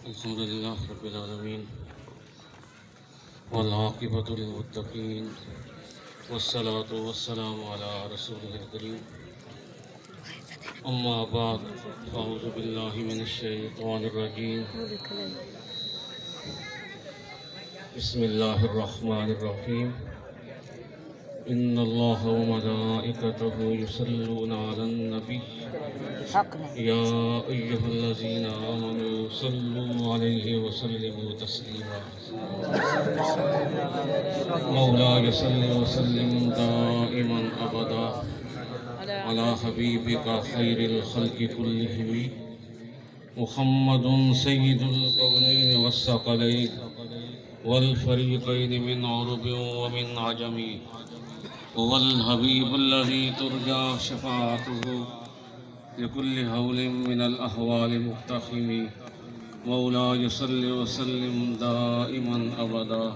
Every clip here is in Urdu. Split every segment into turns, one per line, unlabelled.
الحمد لله رب العالمين والعاقبة للمتقين والصلاة والسلام على رسوله الكريم أما بعد فأعوذ بالله من الشيطان الرجيم بسم الله الرحمن الرحيم إن الله وملائكته يصلون على النبي يا أيها الذين آمنوا صلوا عليه وسلموا تسليما مولاي صل وسلم دائما أبدا على حبيبك خير الخلق كلهم محمد سيد الكونين والثقلين والفريقين من عرب ومن عجم هو الحبيب الذي ترجى شفاعته لكل هول من الأهوال مقتحم مولاي صل وسلم دائما أبدا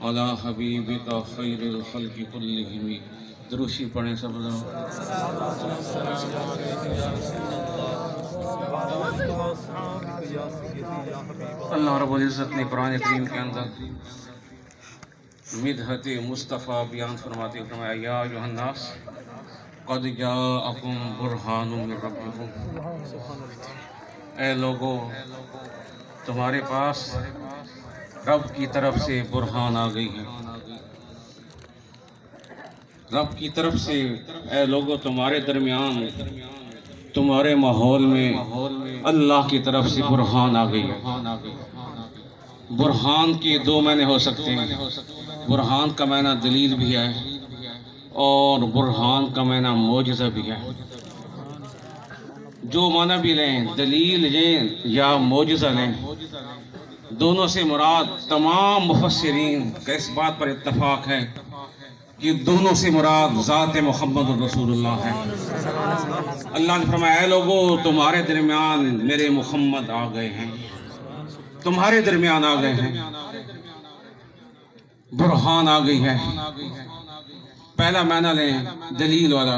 على حبيبك خير الخلق كلهم دروشی پڑھیں سب لوگ اللہ رب العزت نے قرآن کریم کے اندر مدحت مصطفیٰ بیان فرماتے ہوئے فرمایا یا ایھا الناس قد جاءکم برہان من ربکم، اے لوگو تمہارے پاس رب کی طرف سے برہان آ گئی ہے۔ رب کی طرف سے اے لوگو تمہارے درمیان تمہارے ماحول میں اللہ کی طرف سے برہان آ گئی ہے۔ برہان کے دو معنی ہو سکتے ہیں، برہان کا معنی دلیل بھی ہے اور برہان کا معنی معجزہ بھی ہے۔ جو معنی بھی لیں، دلیل لیں یا معجزہ لیں، دونوں سے مراد تمام مفسرین کا اس بات پر اتفاق ہے کہ دونوں سے مراد ذات محمد رسول اللہ ہے۔ اللہ نے فرمایا اے لوگو تمہارے درمیان میرے محمد آ گئے ہیں، تمہارے درمیان آ گئے ہیں، برہان آ گئی ہے۔ پہلا معنی لیں دلیل والا،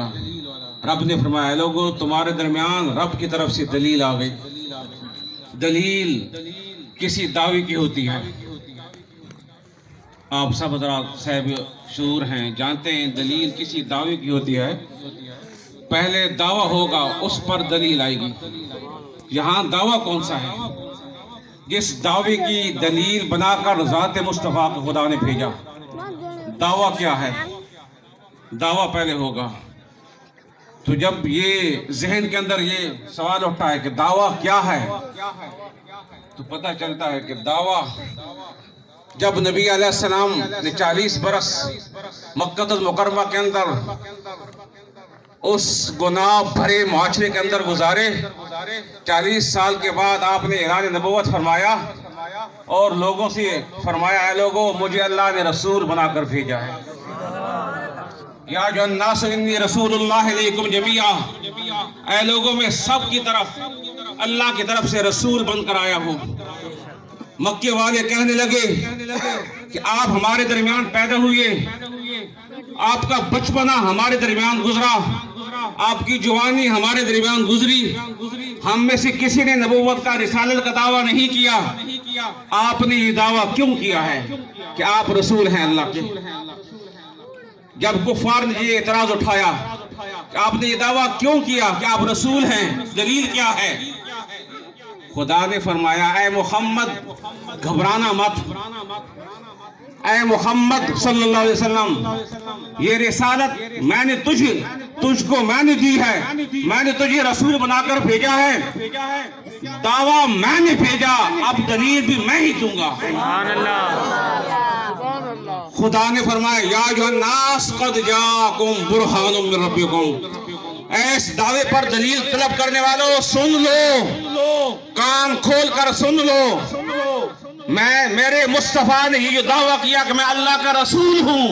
رب نے فرمایا اے لوگو تمہارے درمیان رب کی طرف سے دلیل آ گئی۔ دلیل کسی دعوی کی ہوتی ہے، آپ سب حضرات صاحب شعور ہیں، جانتے ہیں دلیل کسی دعوی کی ہوتی ہے، پہلے دعویٰ ہوگا اس پر دلیل آئے گی۔ یہاں دعویٰ کون سا ہے؟ جس دعوی کی دلیل بنا کر ذات مصطفیٰ کو خدا نے بھیجا۔ دعویٰ کیا ہے؟ دعویٰ پہلے ہوگا۔ تو جب یہ ذہن کے اندر یہ سوال اٹھتا ہے کہ دعویٰ کیا ہے، تو پتہ چلتا ہے کہ دعویٰ جب نبی علیہ السلام نے 40 برس مکہ المکرمہ کے اندر اس گناہ بھرے معاشرے کے اندر گزارے، 40 سال کے بعد آپ نے اعلان نبوت فرمایا اور لوگوں سے فرمایا اے لوگوں مجھے اللہ نے رسول بنا کر بھیجا ہے۔ یا ایھا الناس انی رسول اللہ علیکم جمیعا، اے لوگوں میں سب کی طرف اللہ کی طرف سے رسول بن کر آیا ہوں۔ مکے والے کہنے لگے کہ آپ ہمارے درمیان پیدا ہوئے، آپ کا بچپنا ہمارے درمیان گزرا، آپ کی جوانی ہمارے درمیان گزری، ہم میں سے کسی نے نبوت کا رسالت کا دعویٰ نہیں کیا، آپ نے یہ دعویٰ کیوں کیا ہے کہ آپ رسول ہیں اللہ کے؟ جب کفار نے یہ اعتراض اٹھایا کہ آپ نے یہ دعویٰ کیوں کیا کہ آپ رسول ہیں، دلیل کیا ہے؟ خدا نے فرمایا اے محمد گھبرانا مت، اے محمد صلی اللہ علیہ وسلم یہ رسالت میں نے تجھ کو میں نے دی ہے، میں نے تجھے رسول بنا کر بھیجا ہے، دعویٰ میں نے بھیجا، اب دلیل بھی میں ہی دوں گا۔ خدا نے فرمایا یا ایھا الناس قد جاءکم برہان من ربکم، اس دعوے پر دلیل طلب کرنے والوں سن لو، کان کھول کر سن لو، میرے مصطفیٰ نے یہ دعویٰ کیا کہ میں اللہ کا رسول ہوں،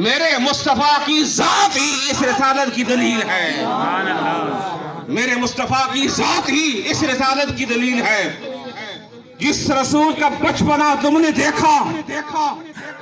میرے مصطفیٰ کی ذات ہی اس رسالت کی دلیل ہے، میرے مصطفیٰ کی ذات ہی اس رسالت کی دلیل ہے۔ جس رسول کا بچپنا تم نے دیکھا،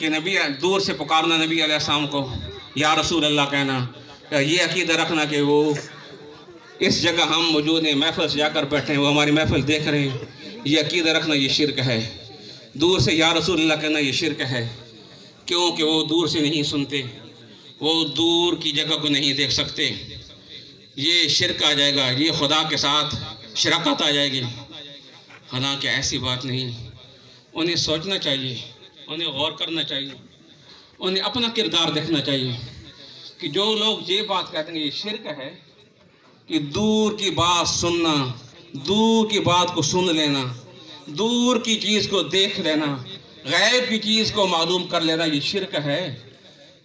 کہ نبی دور سے پکارنا نبی علیہ السلام کو یا رسول اللہ کہنا، یہ عقیدہ رکھنا کہ وہ اس جگہ ہم موجود ہیں، محفل سے جا کر بیٹھے ہیں، وہ ہماری محفل دیکھ رہے ہیں، یہ عقیدہ رکھنا یہ شرک ہے۔ دور سے یا رسول اللہ کہنا یہ شرک ہے، کیونکہ وہ دور سے نہیں سنتے، وہ دور کی جگہ کو نہیں دیکھ سکتے، یہ شرک آ جائے گا، یہ خدا کے ساتھ شراکت آ جائے گی۔ حالانکہ ایسی بات نہیں، انہیں سوچنا چاہیے، انہیں غور کرنا چاہیے، انہیں اپنا کردار دیکھنا چاہیے کہ جو لوگ یہ بات کہتے ہیں یہ شرک ہے کہ دور کی بات سننا، دور کی بات کو سن لینا، دور کی چیز کو دیکھ لینا، غیب کی چیز کو معلوم کر لینا یہ شرک ہے،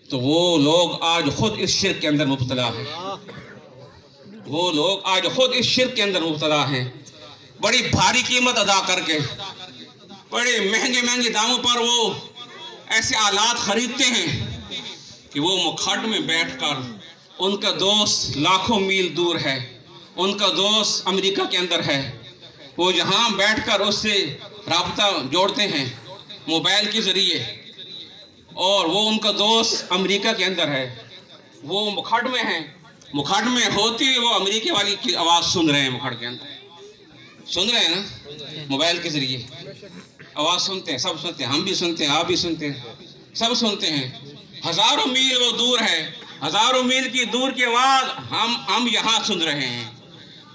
تو وہ لوگ آج خود اس شرک کے اندر مبتلا ہیں، وہ لوگ آج خود اس شرک کے اندر مبتلا ہیں، بڑی بھاری قیمت ادا کر کے، بڑے مہنگے مہنگے داموں پر وہ ایسے آلات خریدتے ہیں کہ وہ مکھڈ میں بیٹھ کر، ان کا دوست لاکھوں میل دور ہے، ان کا دوست امریکہ کے اندر ہے، وہ یہاں بیٹھ کر اس سے رابطہ جوڑتے ہیں موبائل کے ذریعے، اور وہ ان کا دوست امریکہ کے اندر ہے، وہ مکھڈ میں ہیں، مکھڈ میں ہوتی وہ امریکہ والی کی آواز سن رہے ہیں، مکھڈ کے اندر سن رہے ہیں نا، موبائل کے ذریعے آواز سنتے ہیں، سب سنتے ہیں، ہم بھی سنتے ہیں، آپ بھی سنتے ہیں، سب سنتے ہیں، ہزاروں میل وہ دور ہے، ہزاروں میل کی دور کی آواز ہم یہاں سن رہے ہیں،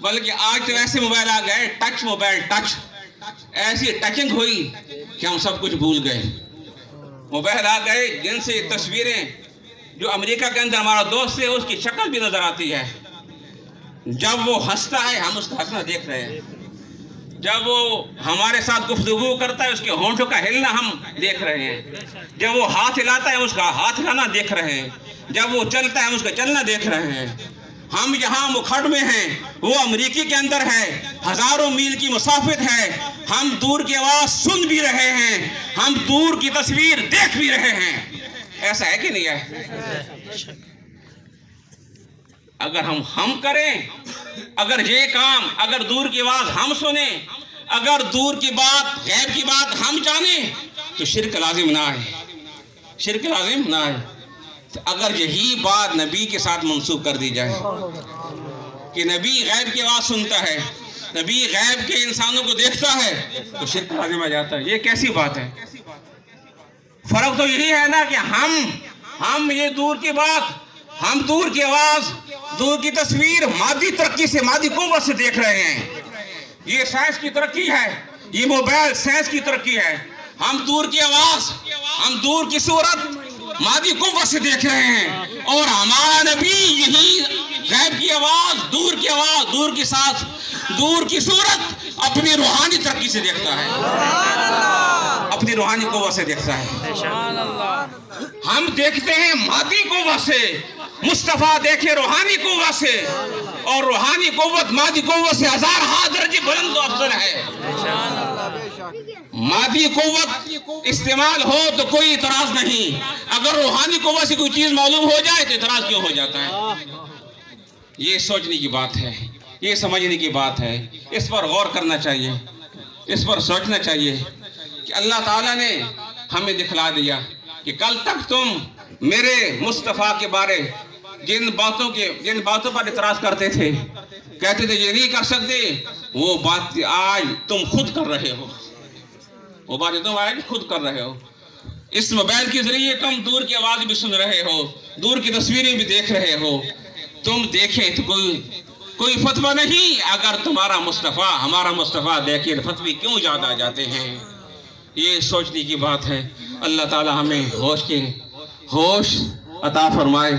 بلکہ آج تو ایسے موبائل آ گئے، ٹچ موبائل، ٹچ، ایسی ٹچنگ ہوئی کہ ہم سب کچھ بھول گئے، موبائل آ گئے جن سے تصویریں جو امریکہ کے اندر ہمارا دوست ہے اس کی شکل بھی نظر آتی ہے، جب وہ ہنستا ہے ہم اس کا ہنسنا دیکھ رہے ہیں، جب وہ ہمارے ساتھ گفتگو کرتا ہے اس کے ہونٹوں کا ہلنا ہم دیکھ رہے ہیں، جب وہ ہاتھ ہلاتا ہے اس کا ہاتھ ہلانا دیکھ رہے ہیں، جب وہ چلتا ہے اس کا چلنا دیکھ رہے ہیں، ہم یہاں مکھڈ میں ہیں، وہ امریکی کے اندر ہے، ہزاروں میل کی مسافت ہے، ہم دور کی آواز سن بھی رہے ہیں، ہم دور کی تصویر دیکھ بھی رہے ہیں، ایسا ہے کہ نہیں ہے؟ اگر ہم کریں، اگر یہ کام، اگر دور کی آواز ہم سنیں، اگر دور کی بات، غیب کی بات ہم جانیں، تو شرک لازم نہ ہے، شرک لازم نہ ہے۔ اگر یہی بات نبی کے ساتھ منسوب کر دی جائے کہ نبی غیب کی آواز سنتا ہے، نبی غیب کے انسانوں کو دیکھتا ہے، تو شرک لازم آ جاتا ہے۔ یہ کیسی بات ہے؟ فرق تو یہی ہے نا کہ ہم یہ دور کی بات، ہم دور کی آواز، دور کی تصویر مادی ترقی سے، مادی قوت سے دیکھ رہے ہیں، یہ سائنس کی ترقی ہے، یہ موبائل سائنس کی ترقی ہے، ہم دور کی آواز، ہم دور کی صورت مادی قوت سے دیکھ رہے ہیں، اور ہمارا نبی یہی غیب کی آواز، دور کی سانس، دور کی صورت اپنی روحانی ترقی سے دیکھتا ہے، اپنی روحانی قوت سے دیکھتا ہے۔ ہم دیکھتے ہیں مادی قوت سے، مصطفیٰ دیکھے روحانی قوت سے، اور روحانی قوت مادی قوت سے ہزار ہاتھ درجے بلند و افضل ہے۔ مادی قوت استعمال ہو تو کوئی اعتراض نہیں، اگر روحانی قوت سے کوئی چیز معلوم ہو جائے تو اعتراض کیوں ہو جاتا ہے؟ یہ سوچنے کی بات ہے، یہ سمجھنے کی بات ہے، اس پر غور کرنا چاہیے، اس پر سوچنا چاہیے کہ اللہ تعالیٰ نے ہمیں دکھلا دیا کہ کل تک تم میرے مصطفیٰ کے بارے جن باتوں پر اعتراض کرتے تھے، کہتے تھے یہ نہیں کر سکتے، وہ بات آج تم خود کر رہے ہو، وہ باتیں تم آج خود کر رہے ہو۔ اس موبائل کے ذریعے تم دور کی آواز بھی سن رہے ہو، دور کی تصویریں بھی دیکھ رہے ہو، تم دیکھیں تو کوئی فتویٰ نہیں، اگر تمہارا مصطفیٰ، ہمارا مصطفیٰ دیکھیں تو فتوی کیوں زیادہ آ جاتے ہیں؟ یہ سوچنے کی بات ہے۔ اللہ تعالی ہمیں ہوش عطا فرمائے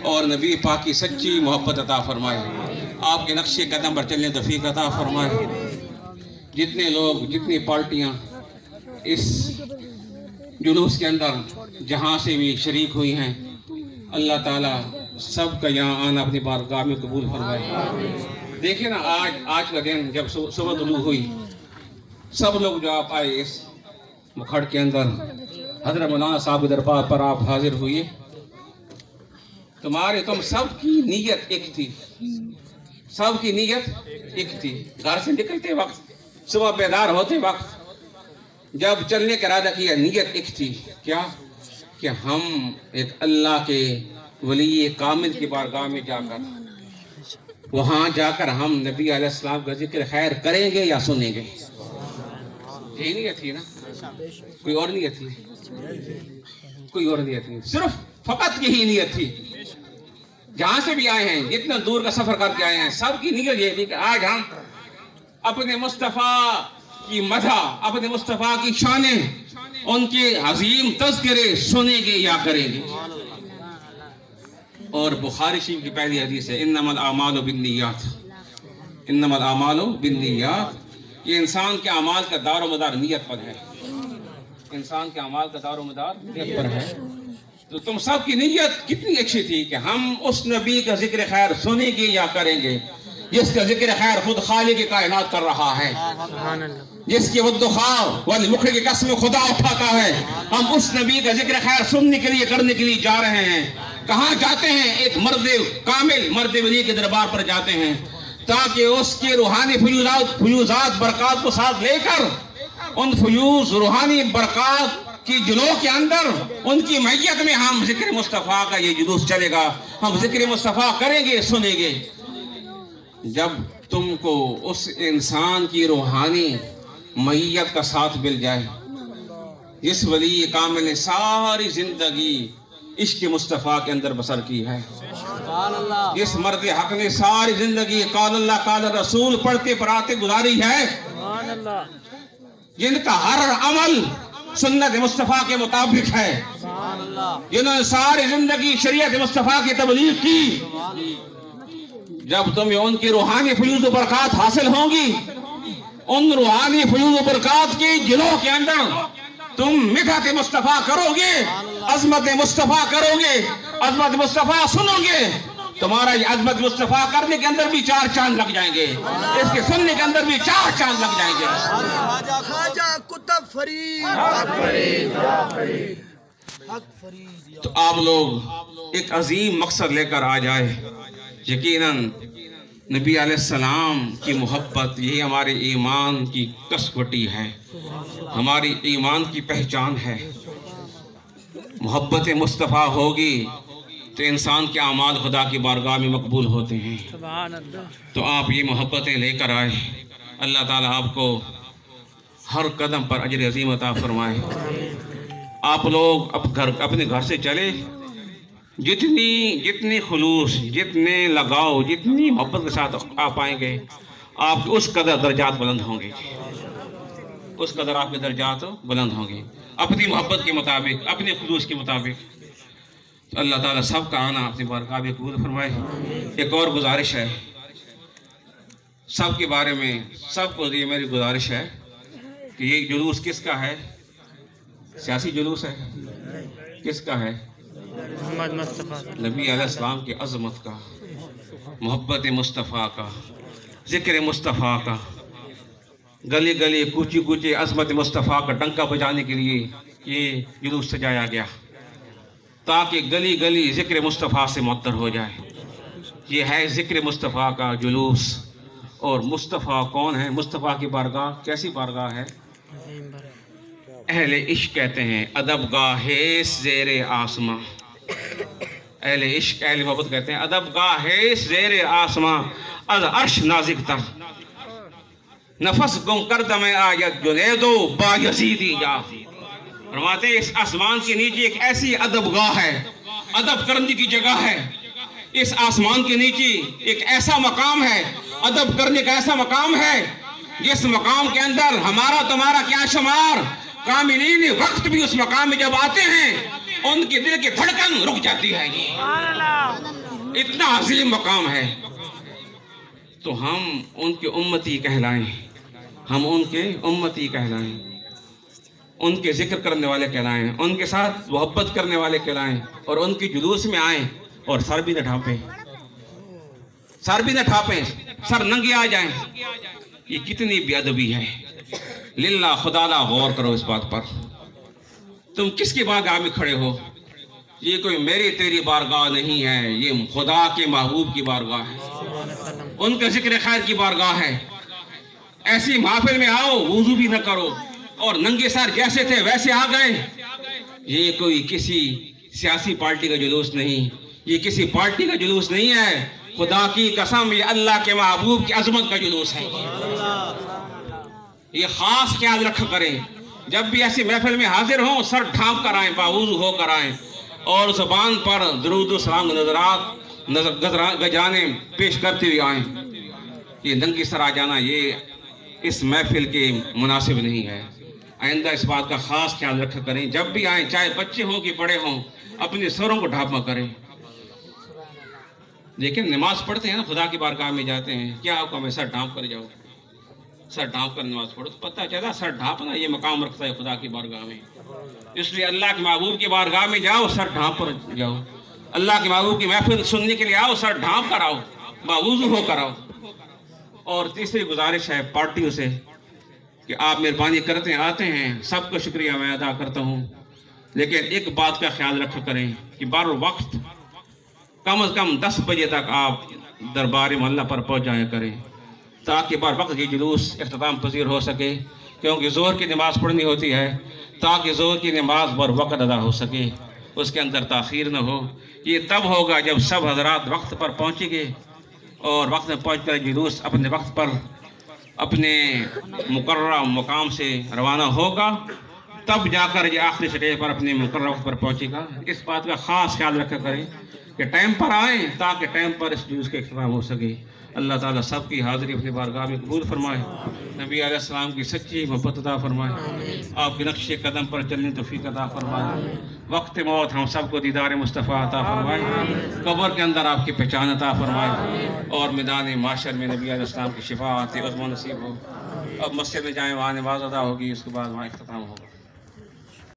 اور نبی پاک کی سچی محبت عطا فرمائے، آپ کے نقش قدم پر چلنے توفیق عطا فرمائے۔ جتنے لوگ، جتنی پارٹیاں اس جلوس کے اندر جہاں سے بھی شریک ہوئی ہیں، اللہ تعالیٰ سب کا یہاں آنا اپنی بارگاہ میں قبول فرمائے۔ دیکھیں نا آج کا دن جب صبح طلوع ہوئی، سب لوگ جو آپ آئے اس مکھڈ کے اندر، حضرت مولانا صاحب دربار پر آپ حاضر ہوئے، تم سب کی نیت ایک تھی، سب کی نیت ایک تھی۔ گھر سے نکلتے وقت، صبح بیدار ہوتے وقت، جب چلنے کا ارادہ کیا، نیت ایک تھی، کیا کہ ہم ایک اللہ کے ولی کامل کی بارگاہ میں جا کر وہاں جا کر ہم نبی علیہ السلام کا ذکر خیر کریں گے یا سنیں گے؟ یہی نیت تھی نا، کوئی اور نیت تھی؟ کوئی اور نیت تھی، صرف فقط یہی نیت تھی۔ جہاں سے بھی آئے ہیں، جتنا دور کا سفر کر کے آئے ہیں، سب کی نیت یہ تھی کہ آج ہم اپنے مصطفیٰ کی مدح، اپنے مصطفیٰ کی شانیں، ان کے عظیم تذکرے سنیں گے یا کریں گے۔ اور بخاری شریف کی پہلی حدیث ہے انما الاعمال بالنیات، انما الاعمال بالنیات۔ یہ انسان کے اعمال کا دار و مدار نیت پر ہے، انسان کے اعمال کا دار و مدار نیت پر ہے۔ تو تم سب کی نیت کتنی اچھی تھی کہ ہم اس نبی کا ذکر خیر سنیں گے یا کریں گے جس کا ذکر خیر خود خالق کائنات کر رہا ہے، جس کی ودخواہ والمخرج کی قسم خدا اٹھاتا ہے۔ ہم اس نبی کا ذکر خیر سننے کے لیے کرنے کے لیے جا رہے ہیں۔ کہاں جاتے ہیں؟ ایک مرد کامل، مرد ولی کے دربار پر جاتے ہیں تاکہ اس کے روحانی فیوزات برکات کو ساتھ لے کر ان فیوز روحانی برکات کی جلوہ کے اندر ان کی معیت میں ہم ذکر مصطفیٰ کا یہ جلوس چلے گا، ہم ذکر مصطفیٰ کریں گے، سنیں گے۔ جب تم کو اس انسان کی روحانی معیت کا ساتھ مل جائے جس ولی کامل نے ساری زندگی عشق مصطفیٰ کے اندر بسر کی ہے، جس مرد حق نے ساری زندگی قال اللہ قال رسول پڑھتے پڑھاتے گزاری ہے، جن کا ہر عمل سنت مصطفیٰ کے مطابق ہے، جنہوں نے ساری زندگی شریعت مصطفیٰ کی تبلیغ کی، جب تمہیں ان کی روحانی فیوز و برکات حاصل ہوں گی، ان روحانی فیوز و برکات کی جلوہ کے اندر تم مدحت مصطفیٰ کرو گے، عظمت مصطفیٰ کرو گے، عظمت مصطفیٰ سنو گے، تمہارا یہ عظمت مصطفیٰ کرنے کے اندر بھی 4 چاند لگ جائیں گے، اس کے سننے کے اندر بھی 4 چاند لگ جائیں گے۔
خواجہ کتب فرید،
تو آپ لوگ ایک عظیم مقصد لے کر آ جائے۔ یقیناً نبی علیہ السلام کی محبت یہی ہمارے ایمان کی کسوٹی ہے، ہماری ایمان کی پہچان ہے۔ محبت مصطفیٰ ہوگی تو انسان کے اعمال خدا کی بارگاہ میں مقبول ہوتے ہیں۔ تو آپ یہ محبتیں لے کر آئے، اللہ تعالیٰ آپ کو ہر قدم پر اجر عظیم عطا فرمائے۔ آپ لوگ اپنے گھر سے چلے، جتنی خلوص، جتنے لگاؤ، جتنی محبت کے ساتھ آپ آئیں گے، آپ کے اس قدر درجات بلند ہوں گے، اس قدر آپ کے درجات بلند ہوں گے، اپنی محبت کے مطابق، اپنے خلوص کے مطابق۔ تو اللہ تعالیٰ سب کا آنا اپنی بارگاہ میں قبول فرمائے۔ ایک اور گزارش ہے سب کے بارے میں، سب کو یہ میری گزارش ہے کہ یہ جلوس کس کا ہے؟ سیاسی جلوس ہے؟ کس کا ہے؟
محمد مصطفیٰ،
نبی علیہ السلام کی عظمت کا، محبت مصطفیٰ کا، ذکر مصطفیٰ کا، گلی گلی کوچی کوچی عظمت مصطفیٰ کا ڈنکا بجانے کے لیے یہ جلوس سجایا گیا تاکہ گلی گلی ذکر مصطفیٰ سے معطر ہو جائے۔ یہ ہے ذکر مصطفیٰ کا جلوس۔ اور مصطفیٰ کون ہے؟ مصطفیٰ کی بارگاہ کیسی بارگاہ ہے؟ اہل عشق کہتے ہیں ادب گاہ زیر آسماں، اہل عشق اہل محبت کہتے ہیں ادب گاہ زیر آسماں، از عرش نازک تر، نفس گم کردہ میں آیت جنیدو با یزیدی جا۔ فرماتے ہیں اس آسمان کے نیچے ایک ایسی ادب گاہ ہے، ادب کرنے کی جگہ ہے۔ اس آسمان کے نیچے ایک ایسا مقام ہے، ادب کرنے کا ایسا مقام ہے جس مقام کے اندر ہمارا تمہارا کیا شمار، کاملین وقت بھی اس مقام میں جب آتے ہیں ان کے دل کی دھڑکن رک جاتی ہے۔ اتنا عظیم مقام ہے۔ تو ہم ان کے امتی کہلائیں، ہم ان کے امتی کہلائیں، ان کے ذکر کرنے والے کہلائیں، ان کے ساتھ محبت کرنے والے کہلائیں، اور ان کی جلوس میں آئیں اور سر بھی نہ ڈھانپیں، سر بھی نہ ڈھانپیں، سر ننگے آ جائیں۔ یہ کتنی بے ادبی ہے۔ للہ خدا لا غور کرو اس بات پر۔ تم کس کی بارگاہ میں کھڑے ہو؟ یہ کوئی میری تیری بارگاہ نہیں ہے، یہ خدا کے محبوب کی بارگاہ ہے، ان کا ذکر خیر کی بارگاہ ہے۔ ایسی محفل میں آؤ، وضو بھی نہ کرو اور ننگے سر جیسے تھے ویسے آ گئے، یہ کوئی کسی سیاسی پارٹی کا جلوس نہیں، یہ کسی پارٹی کا جلوس نہیں ہے، خدا کی قسم یہ اللہ کے محبوب کی عظمت کا جلوس ہے۔ یہ خاص خیال رکھا کریں، جب بھی ایسی محفل میں حاضر ہوں سر ڈھانپ کر آئیں، باوضو ہو کر آئیں، اور زبان پر درود و سلام نظرات گجانے پیش کرتے ہوئے آئیں۔ یہ ننگی سر آ جانا یہ اس محفل کے مناسب نہیں ہے۔ آئندہ اس بات کا خاص خیال رکھا کریں، جب بھی آئیں چاہے بچے ہوں کہ بڑے ہوں اپنے سروں کو ڈھانپا کریں۔ لیکن نماز پڑھتے ہیں نا، خدا کی بارگاہ میں جاتے ہیں، کیا حکم ہے سر ڈھانپ کر جاؤ، سر ڈھانپ کر نماز پڑھو، تو پتہ چلا سر ڈھانپنا یہ مقام رکھتا ہے خدا کی بارگاہ میں۔ اس لیے اللہ کے محبوب کی بارگاہ میں جاؤ سر ڈھانپ کر جاؤ، اللہ کے محبوب کی محفل سننے کے لیے آؤ سر ڈھانپ کر آؤ، باوضو ہو کر آؤ۔ اور تیسری گزارش ہے پارٹیوں سے کہ آپ مہربانی کرتے ہیں، آتے ہیں، سب کا شکریہ میں ادا کرتا ہوں، لیکن ایک بات کا خیال رکھا کریں کہ بر وقت کم از کم 10 بجے تک آپ دربار محلہ پر پہنچ جایا کریں، تاکہ بر وقت یہ جلوس اختتام پذیر ہو سکے، کیونکہ ظہر کی نماز پڑھنی ہوتی ہے، تاکہ ظہر کی نماز بر وقت ادا ہو سکے، اس کے اندر تاخیر نہ ہو۔ یہ تب ہوگا جب سب حضرات وقت پر پہنچیں گے، اور وقت میں پہنچ کر جلوس اپنے وقت پر اپنے مقررہ مقام سے روانہ ہوگا، تب جا کر یہ آخری سٹیج پر اپنے مقررہ وقت پر پہنچے گا۔ اس بات کا خاص خیال رکھا کریں کہ ٹائم پر آئیں تاکہ ٹائم پر اس جلوس کا اختتام ہو سکے۔ اللہ تعالیٰ سب کی حاضری اپنی بارگاہ میں قبول فرمائے، نبی علیہ السلام کی سچی محبت عطا فرمائے، آپ کے نقش قدم پر چلنے توفیق عطا فرمائے، وقت موت ہم سب کو دیدار مصطفیٰ عطا فرمائے، قبر کے اندر آپ کی پہچان عطا فرمائے، اور میدان معاشر میں نبی علیہ السلام کی شفاعت عظمی نصیب ہو۔ اب مسجد میں جائیں، وہاں نماز ادا ہوگی، اس کے بعد وہاں اختتام ہوگا۔